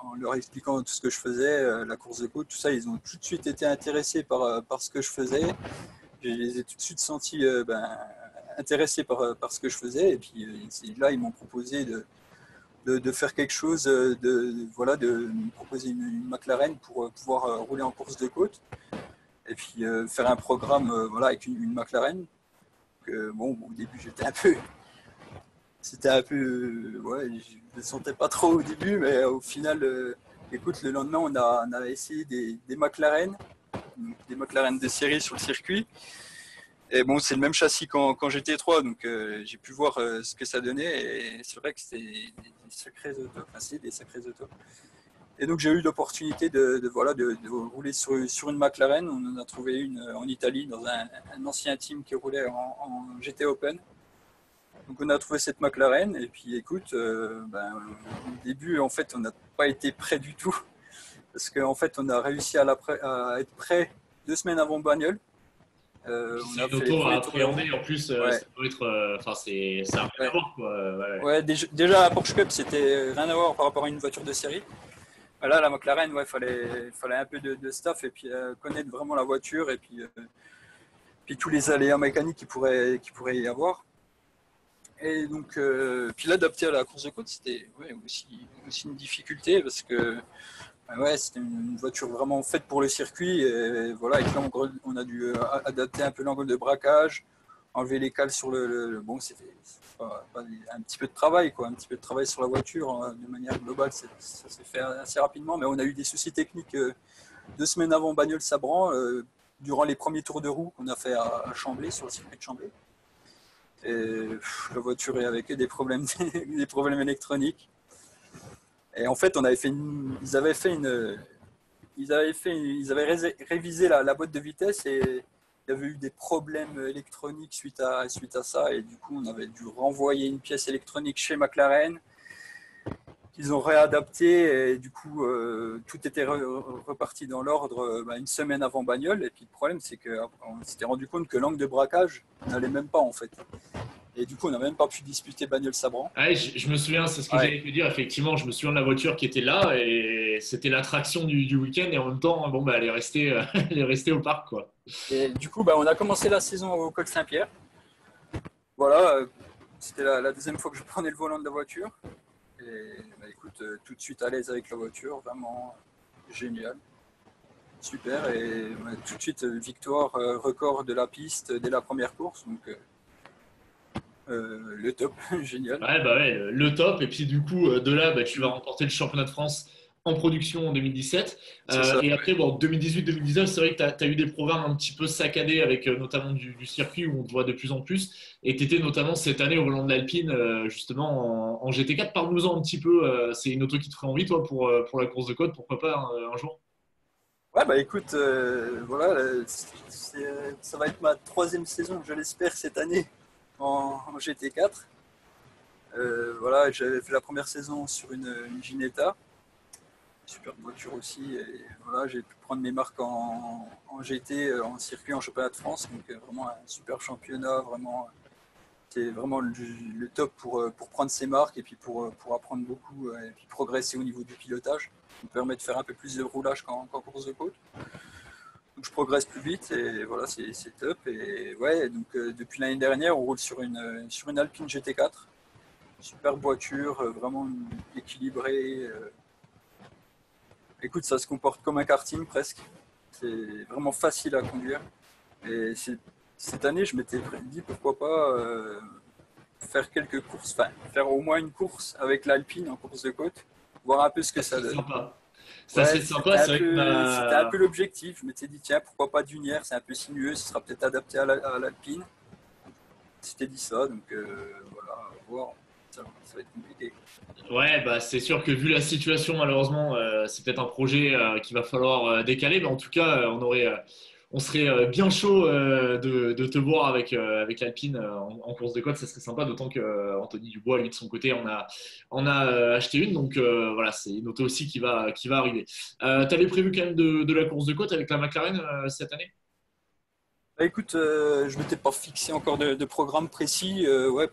Speaker 4: en leur expliquant tout ce que je faisais, la course de côte, tout ça, ils ont tout de suite été intéressés par ce que je faisais. Je les ai tout de suite sentis intéressés par ce que je faisais. Et puis là, ils m'ont proposé de faire quelque chose, de me proposer une McLaren pour pouvoir rouler en course de côte. Et puis faire un programme voilà, avec une McLaren. Bon, au début, c'était un peu, ouais, je ne le sentais pas trop au début, mais au final, écoute, le lendemain, on a essayé des McLaren.
Speaker 5: des McLaren de série sur le circuit. Et bon, c'est le même châssis qu'en GT3, donc j'ai pu voir ce que ça donnait. Et c'est vrai que c'est des sacrés autos. Enfin, c'est des sacrés autos. Et donc j'ai eu l'opportunité de rouler sur une McLaren. On en a trouvé une en Italie dans un ancien team qui roulait en GT Open. Donc on a trouvé cette McLaren et puis écoute, au début en fait on n'a pas été prêt du tout parce qu'en fait on a réussi à être prêt 2 semaines avant bagnole.
Speaker 1: C'est une auto à appréhender en plus,
Speaker 5: ouais.
Speaker 1: Ça doit être, ça a rien à voir quoi.
Speaker 5: Ouais, déjà la Porsche Cup c'était rien à voir par rapport à une voiture de série. Là, la McLaren, fallait un peu de staff et puis connaître vraiment la voiture et puis tous les aléas mécaniques qu'il pourrait y avoir. Et donc, puis l'adapter à la course de côte, c'était aussi une difficulté parce que c'était une voiture vraiment faite pour le circuit. Et voilà, avec l'angle, on a dû adapter un peu l'angle de braquage, enlever les cales sur bon, c'était un petit peu de travail, quoi, un petit peu de travail sur la voiture de manière globale. Ça s'est fait assez rapidement, mais on a eu des soucis techniques 2 semaines avant Bagnols-Sabran, durant les premiers tours de roue qu'on a fait à Chambly, sur le circuit de Chambly. Et la voiture est avec des problèmes électroniques. Et en fait, ils avaient révisé la boîte de vitesse et il y avait eu des problèmes électroniques suite à ça. Et du coup, on avait dû renvoyer une pièce électronique chez McLaren qu'ils ont réadapté. Et du coup, tout était reparti dans l'ordre une semaine avant bagnole. Et puis le problème, c'est qu'on s'était rendu compte que l'angle de braquage n'allait même pas en fait. Et du coup, on n'a même pas pu disputer Bagnols-Sabran.
Speaker 1: Ah, je me souviens, c'est ce que j'allais te dire. Effectivement, je me souviens de la voiture qui était là et c'était l'attraction du week-end. Et en même temps, bon, elle est restée, elle est restée au parc, quoi.
Speaker 5: Et du coup, on a commencé la saison au Col Saint-Pierre. Voilà, c'était la deuxième fois que je prenais le volant de la voiture. Et écoute, tout de suite à l'aise avec la voiture, vraiment génial. Super. Et tout de suite, victoire, record de la piste dès la première course. Donc, le top, génial.
Speaker 1: Ouais, le top. Et puis du coup, de là, tu vas remporter le championnat de France en production en 2017. Et après, 2018-2019, c'est vrai que tu as eu des programmes un petit peu saccadés avec notamment du circuit où on te voit de plus en plus. Et tu étais notamment cette année au volant de l'Alpine, justement en GT4. Parle-nous-en un petit peu. C'est une auto qui te ferait envie, toi, pour la course de côte, pourquoi pas un jour?
Speaker 5: Ouais, écoute, voilà, ça va être ma 3e saison, je l'espère, cette année en GT4. Voilà, j'avais fait la première saison sur une Ginetta, superbe voiture aussi. Et voilà, j'ai pu prendre mes marques en GT, en circuit, en championnat de France. Donc vraiment un super championnat, vraiment, c'est vraiment le top pour prendre ses marques et puis pour apprendre beaucoup et puis progresser au niveau du pilotage. Ça me permet de faire un peu plus de roulage qu'en course de côte. Donc je progresse plus vite et voilà, c'est top. Et ouais, donc depuis l'année dernière, on roule sur une Alpine GT4. Superbe voiture, vraiment équilibrée. Écoute, ça se comporte comme un karting presque. C'est vraiment facile à conduire. Et cette année, je m'étais dit pourquoi pas faire quelques courses, faire au moins une course avec l'Alpine en course de côte, voir un peu ce que ça donne.
Speaker 1: Sympa. Ça c'est sympa, c'est vrai que
Speaker 5: c'était un peu l'objectif. Je m'étais dit, tiens, pourquoi pas Dunière, c'est un peu sinueux, ce sera peut-être adapté à l'Alpine. C'était dit ça, donc voilà, à voir. Ça va être compliqué.
Speaker 1: Ouais, c'est sûr que vu la situation, malheureusement, c'est peut-être un projet qu'il va falloir décaler. Mais en tout cas, on serait bien chaud de te voir avec l'Alpine en course de côte. Ça serait sympa, d'autant que Anthony Dubois, lui, de son côté, en a acheté une. Donc voilà, c'est une auto aussi qui va arriver. Tu avais prévu quand même de la course de côte avec la McLaren cette année?
Speaker 5: Écoute, je ne m'étais pas fixé encore de programme précis. Ouais,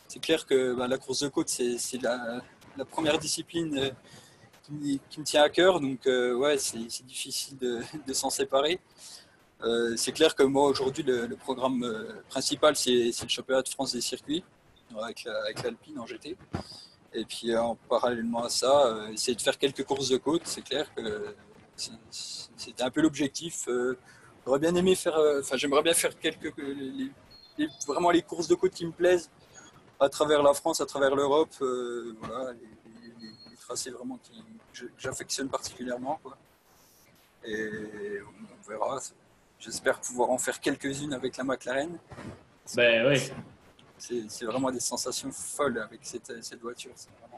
Speaker 5: c'est clair que la course de côte, c'est la première discipline qui me tient à cœur. Donc, ouais, c'est difficile de s'en séparer. C'est clair que moi, aujourd'hui, le programme principal, c'est le championnat de France des circuits avec l'Alpine en GT. Et puis, parallèlement à ça, essayer de faire quelques courses de côte. C'est clair que c'était un peu l'objectif. J'aurais bien aimé j'aimerais bien faire vraiment les courses de côte qui me plaisent à travers la France, à travers l'Europe, voilà, les tracés vraiment que j'affectionne particulièrement, quoi. Et on verra. J'espère pouvoir en faire quelques-unes avec la McLaren.
Speaker 1: Ben ouais.
Speaker 5: C'est vraiment des sensations folles avec cette voiture.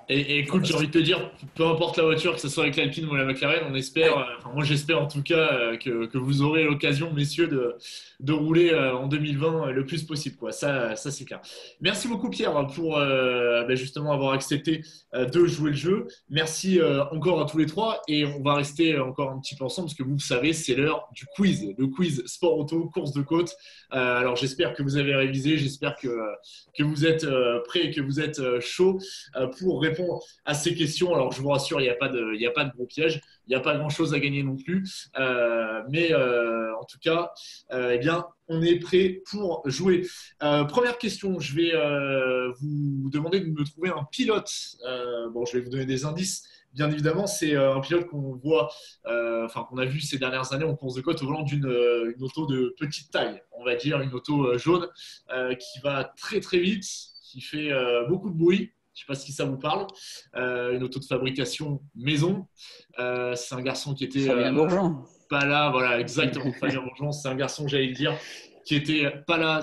Speaker 1: Et écoute, j'ai envie de te dire, peu importe la voiture, que ce soit avec l'Alpine ou la McLaren, on espère, moi j'espère en tout cas que vous aurez l'occasion, messieurs, de rouler en 2020 le plus possible, quoi. Ça c'est clair. Merci beaucoup Pierre pour justement avoir accepté de jouer le jeu. Merci encore à tous les trois et on va rester encore un petit peu ensemble parce que vous savez, c'est l'heure du quiz, le quiz sport auto, course de côte. Alors j'espère que vous avez révisé, j'espère que vous êtes prêts et que vous êtes chaud pour répondre à ces questions. Alors, je vous rassure, il n'y a pas de gros piège. Il n'y a pas grand-chose à gagner non plus. Mais en tout cas, eh bien, on est prêt pour jouer. Première question, je vais vous demander de me trouver un pilote. Je vais vous donner des indices. Bien évidemment, c'est un pilote qu'on voit, qu'on a vu ces dernières années en course de côte au volant d'une auto de petite taille, on va dire une auto jaune qui va très très vite, qui fait beaucoup de bruit. Je ne sais pas si ça vous parle. Une auto de fabrication maison. C'est un garçon qui était pas là. Voilà, exactement. Fabien Bourgeon, c'est un garçon, j'allais le dire, qui était pas là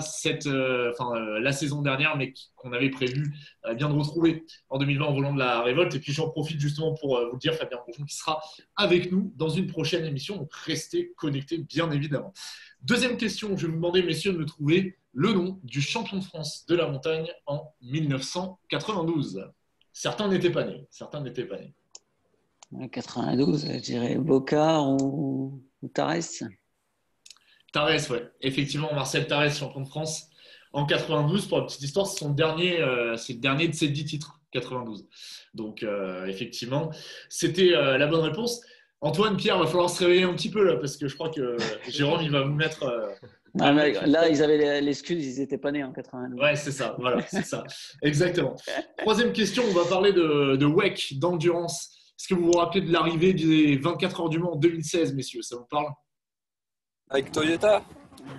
Speaker 1: la saison dernière, mais qu'on avait prévu bien de retrouver en 2020 au volant de la Révolte. Et puis j'en profite justement pour vous dire, Fabien Bourgeon qui sera avec nous dans une prochaine émission. Donc restez connectés, bien évidemment. Deuxième question, je vais vous demander, messieurs, de me trouver le nom du champion de France de la montagne en 1992. Certains n'étaient pas nés.
Speaker 3: 92, je dirais Bocard ou Tarès.
Speaker 1: Tarès, ouais. Effectivement, Marcel Tarès, champion de France en 92. Pour la petite histoire, c'est le dernier de ses 10 titres, 92. Donc, effectivement, c'était la bonne réponse. Antoine, Pierre, il va falloir se réveiller un petit peu là, parce que je crois que Jérôme, il va vous mettre…
Speaker 3: là, ils avaient l'excuse, ils n'étaient pas nés en 92.
Speaker 1: Ouais, c'est ça, voilà, c'est ça. Exactement. Troisième question, on va parler de WEC, d'endurance. Est-ce que vous vous rappelez de l'arrivée des 24 heures du Mans en 2016, messieurs? Ça vous parle?
Speaker 5: Avec Toyota?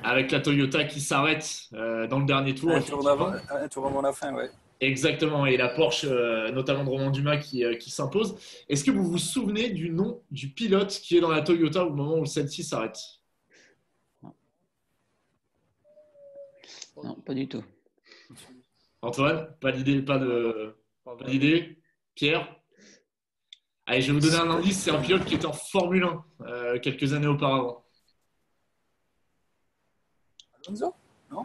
Speaker 1: Avec la Toyota qui s'arrête dans le dernier tour.
Speaker 5: Un tour avant la fin, ouais.
Speaker 1: Exactement, et la Porsche, notamment de Romain Dumas, qui s'impose. Est-ce que vous vous souvenez du nom du pilote qui est dans la Toyota au moment où celle-ci s'arrête?
Speaker 3: Non, pas du tout.
Speaker 1: Antoine, pas d'idée, pas d'idée. Pierre? Allez, je vais vous donner un indice, c'est un pilote qui était en Formule 1 quelques années auparavant.
Speaker 5: Alonso?
Speaker 1: Non.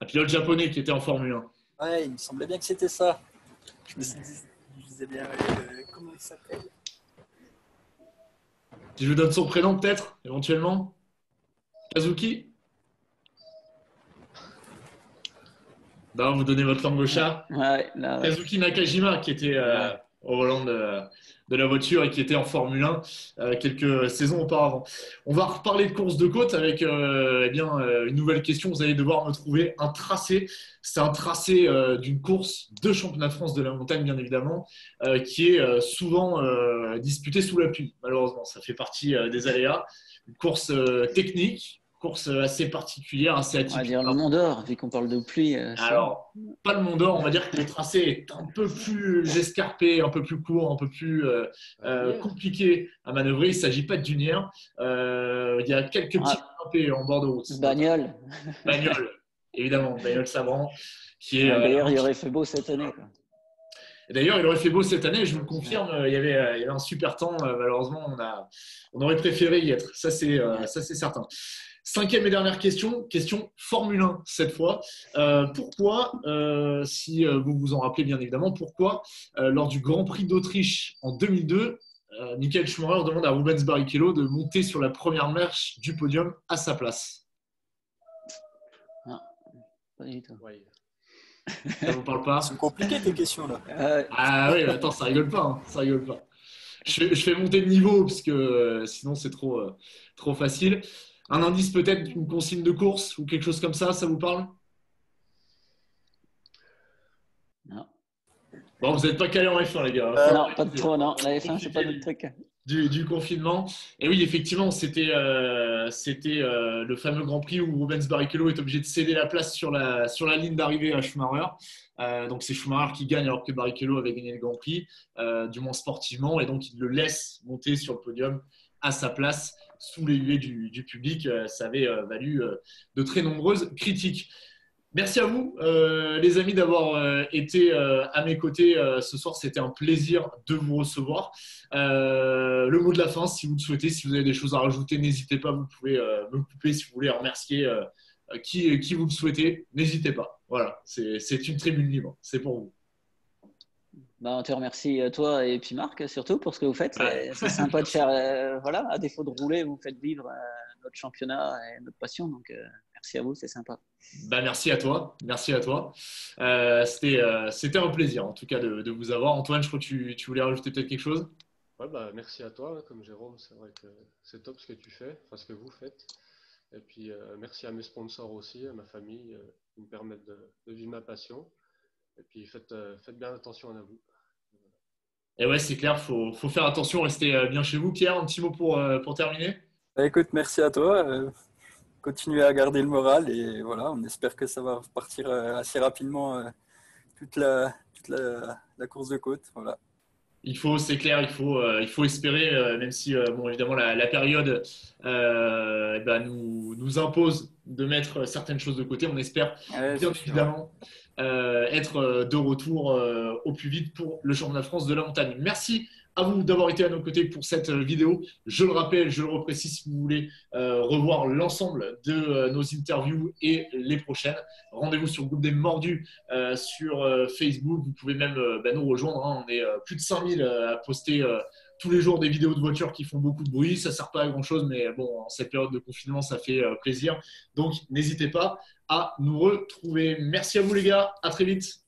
Speaker 1: Un pilote japonais qui était en Formule
Speaker 5: 1. Ouais, il me semblait bien que c'était ça. Je disais bien, comment il s'appelle?
Speaker 1: Si je vous donne son prénom peut-être, éventuellement. Kazuki? Non, vous donnez votre langue au chat.
Speaker 3: Ouais.
Speaker 1: Kazuki Nakajima qui était au volant de la voiture et qui était en Formule 1 quelques saisons auparavant. On va reparler de course de côte avec une nouvelle question. Vous allez devoir me trouver un tracé. C'est un tracé d'une course de championnat de France de la montagne, bien évidemment, qui est souvent disputée sous la pluie. Malheureusement, ça fait partie des aléas. Une course technique. Course assez particulière, assez atypique.
Speaker 3: On va dire le Mont d'Or, vu qu'on parle de pluie.
Speaker 1: Alors, pas le Mont d'Or, on va dire que le tracé est un peu plus escarpé, un peu plus court, un peu plus compliqué à manœuvrer. Il ne s'agit pas de Dunière. Il y a quelques petits grimpés en bord de route.
Speaker 3: Bagnole,
Speaker 1: évidemment, Bagnole Sabran.
Speaker 3: D'ailleurs, il aurait fait beau cette année. Quoi.
Speaker 1: D'ailleurs, il aurait fait beau cette année, je vous le confirme. Il y avait un super temps. Malheureusement, on aurait préféré y être. Ça, c'est certain. Cinquième et dernière question Formule 1 cette fois. Pourquoi, si vous vous en rappelez bien évidemment, pourquoi lors du Grand Prix d'Autriche en 2002, Michael Schumacher demande à Rubens Barrichello de monter sur la première marche du podium à sa place?
Speaker 3: Non, pas du tout.
Speaker 2: Ouais.
Speaker 1: Ça vous parle pas?
Speaker 5: C'est compliqué tes questions là.
Speaker 1: Ah oui, attends, ça rigole pas. Ça rigole pas. Je fais monter le niveau parce que sinon c'est trop facile. Un indice peut-être, une consigne de course ou quelque chose comme ça vous parle?
Speaker 3: Non.
Speaker 1: Bon, vous n'êtes pas calé en F1, les gars.
Speaker 3: Non, pas de trop, non. La F1, c'est pas notre truc.
Speaker 1: du confinement. Et oui, effectivement, c'était le fameux Grand Prix où Rubens Barrichello est obligé de céder la place sur la ligne d'arrivée à Schumacher. Donc c'est Schumacher qui gagne alors que Barrichello avait gagné le Grand Prix, du moins sportivement, et donc il le laisse monter sur le podium à sa place sous les huées du public. Ça avait valu de très nombreuses critiques. Merci à vous, les amis, d'avoir été à mes côtés ce soir. C'était un plaisir de vous recevoir. Le mot de la fin, si vous le souhaitez, si vous avez des choses à rajouter, n'hésitez pas. Vous pouvez me couper si vous voulez remercier qui vous le souhaitez. N'hésitez pas. Voilà, c'est une tribune libre. C'est pour vous.
Speaker 3: Bah, on te remercie, toi et puis Marc, surtout pour ce que vous faites.
Speaker 1: Ouais.
Speaker 3: C'est sympa de faire, voilà, à défaut de rouler, vous faites vivre notre championnat et notre passion. Donc, merci à vous, c'est sympa.
Speaker 1: Bah, merci à toi. Merci à toi. C'était un plaisir, en tout cas, de vous avoir. Antoine, je crois que tu voulais rajouter peut-être quelque chose?
Speaker 2: Ouais, bah, merci à toi, comme Jérôme, c'est vrai que c'est top ce que tu fais, enfin ce que vous faites. Et puis merci à mes sponsors aussi, à ma famille, qui me permettent de vivre ma passion. Et puis faites bien attention à vous.
Speaker 1: Et ouais, c'est clair, faut faire attention, restez bien chez vous. Pierre, un petit mot pour terminer?
Speaker 5: Bah, écoute, merci à toi. Continuez à garder le moral et voilà, on espère que ça va repartir assez rapidement toute la course de côte. Voilà.
Speaker 1: C'est clair, il faut espérer, même si, bon, évidemment, la période nous impose de mettre certaines choses de côté. On espère,
Speaker 5: Ouais,
Speaker 1: bien
Speaker 5: c'est sûr.
Speaker 1: évidemment, être de retour au plus vite pour le championnat de France de la montagne. Merci à vous d'avoir été à nos côtés pour cette vidéo. Je le rappelle, je le reprécise, si vous voulez revoir l'ensemble de nos interviews et les prochaines, rendez-vous sur le groupe des Mordus sur Facebook. Vous pouvez même nous rejoindre. Hein. On est plus de 5000 à poster tous les jours des vidéos de voitures qui font beaucoup de bruit. Ça ne sert pas à grand-chose, mais bon, en cette période de confinement, ça fait plaisir. Donc, n'hésitez pas à nous retrouver. Merci à vous, les gars. À très vite.